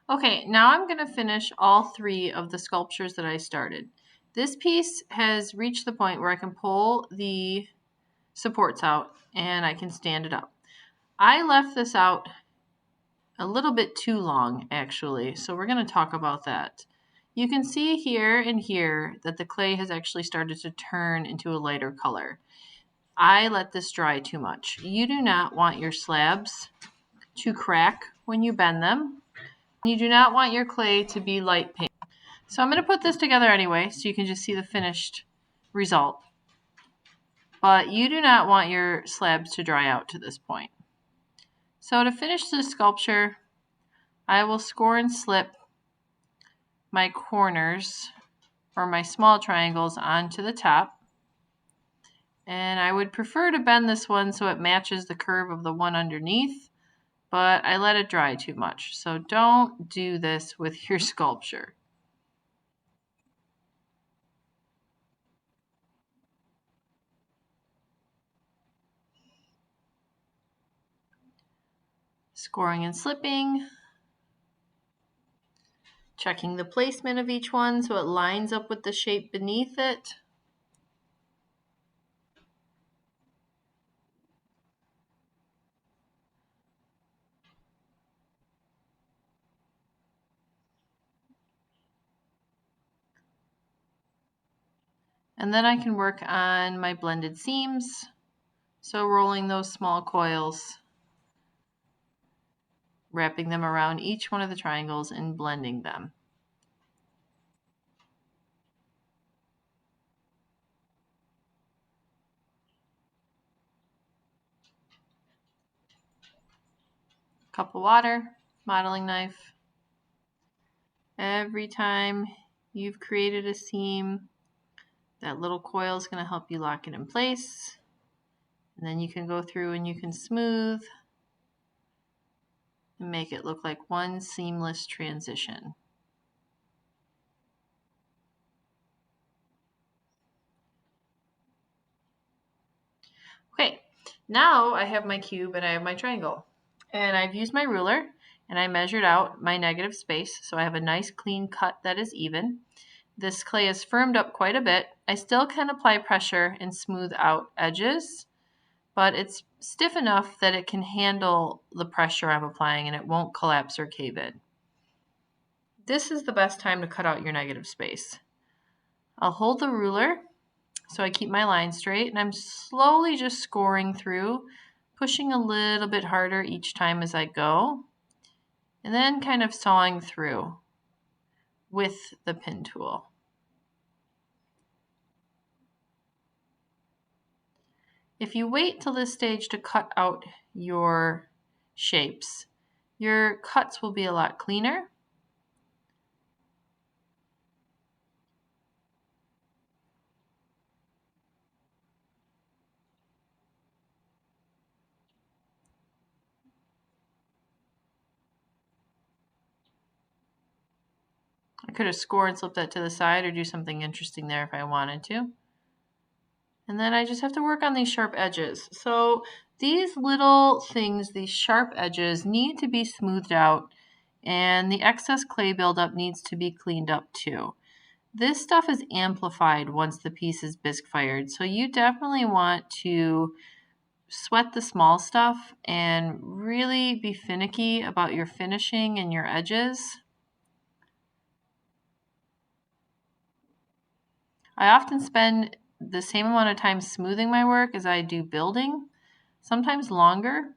Okay, now I'm going to finish all 3 of the sculptures that I started. This piece has reached the point where I can pull the supports out and I can stand it up. I left this out a little bit too long, actually, so we're going to talk about that. You can see here and here that the clay has actually started to turn into a lighter color. I let this dry too much. You do not want your slabs to crack when you bend them. You do not want your clay to be light pink. So I'm going to put this together anyway so you can just see the finished result. But you do not want your slabs to dry out to this point. So to finish this sculpture, I will score and slip my corners or my small triangles onto the top. And I would prefer to bend this one so it matches the curve of the one underneath, but I let it dry too much. So don't do this with your sculpture. Scoring and slipping. Checking the placement of each one so it lines up with the shape beneath it. And then I can work on my blended seams. So rolling those small coils, wrapping them around each one of the triangles and blending them. Cup of water, modeling knife. Every time you've created a seam, that little coil is going to help you lock it in place. And then you can go through and you can smooth and make it look like one seamless transition. Okay, now I have my cube and I have my triangle. And I've used my ruler and I measured out my negative space, so I have a nice clean cut that is even. This clay is firmed up quite a bit. I still can apply pressure and smooth out edges, but it's stiff enough that it can handle the pressure I'm applying and it won't collapse or cave in. This is the best time to cut out your negative space. I'll hold the ruler so I keep my line straight, and I'm slowly just scoring through, pushing a little bit harder each time as I go, and then kind of sawing through with the pin tool. If you wait till this stage to cut out your shapes, your cuts will be a lot cleaner. I could have scored and slipped that to the side or do something interesting there if I wanted to. And then I just have to work on these sharp edges. So these little things, these sharp edges, need to be smoothed out, and the excess clay buildup needs to be cleaned up too. This stuff is amplified once the piece is bisque fired, so you definitely want to sweat the small stuff and really be finicky about your finishing and your edges. I often spend the same amount of time smoothing my work as I do building, sometimes longer.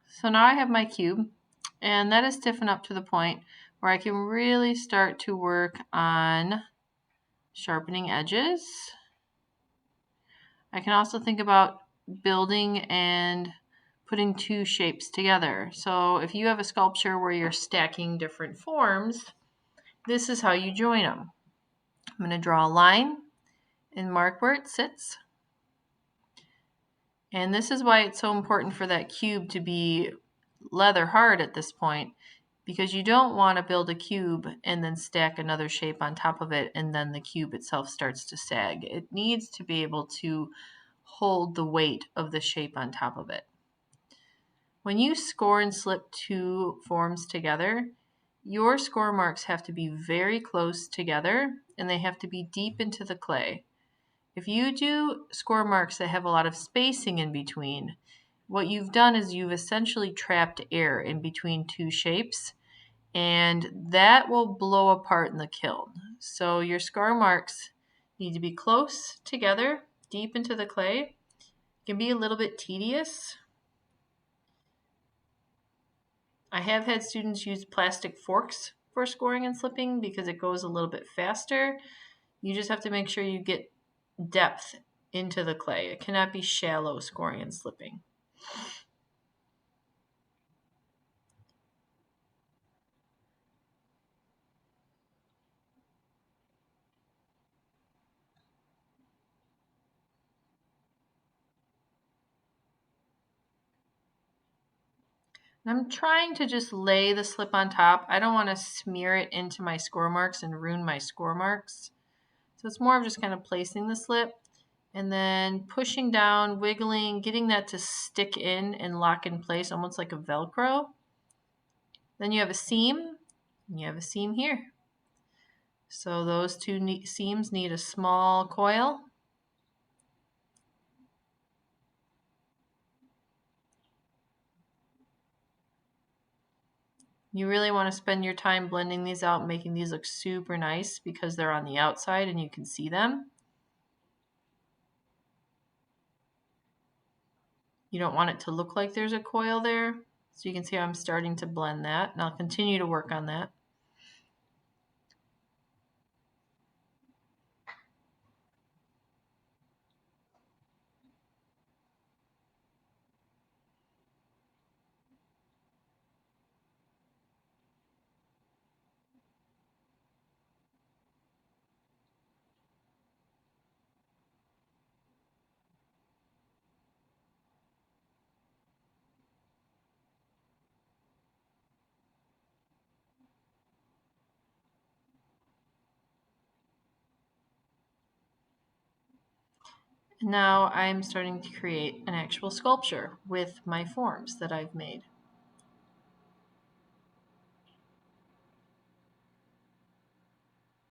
So now I have my cube, and that is stiffened up to the point where I can really start to work on sharpening edges. I can also think about building and putting 2 shapes together. So if you have a sculpture where you're stacking different forms, this is how you join them. I'm going to draw a line and mark where it sits. And this is why it's so important for that cube to be leather hard at this point, because you don't want to build a cube and then stack another shape on top of it and then the cube itself starts to sag. It needs to be able to hold the weight of the shape on top of it. When you score and slip two forms together, your score marks have to be very close together and they have to be deep into the clay. If you do score marks that have a lot of spacing in between, what you've done is you've essentially trapped air in between two shapes, and that will blow apart in the kiln. So your score marks need to be close together, deep into the clay. It can be a little bit tedious. I have had students use plastic forks for scoring and slipping because it goes a little bit faster. You just have to make sure you get depth into the clay. It cannot be shallow scoring and slipping. I'm trying to just lay the slip on top. I don't want to smear it into my score marks and ruin my score marks. So it's more of just kind of placing the slip and then pushing down, wiggling, getting that to stick in and lock in place, almost like a Velcro. Then you have a seam, and you have a seam here. So those two seams need a small coil. You really want to spend your time blending these out, making these look super nice because they're on the outside and you can see them. You don't want it to look like there's a coil there. So you can see how I'm starting to blend that, and I'll continue to work on that. And now I'm starting to create an actual sculpture with my forms that I've made.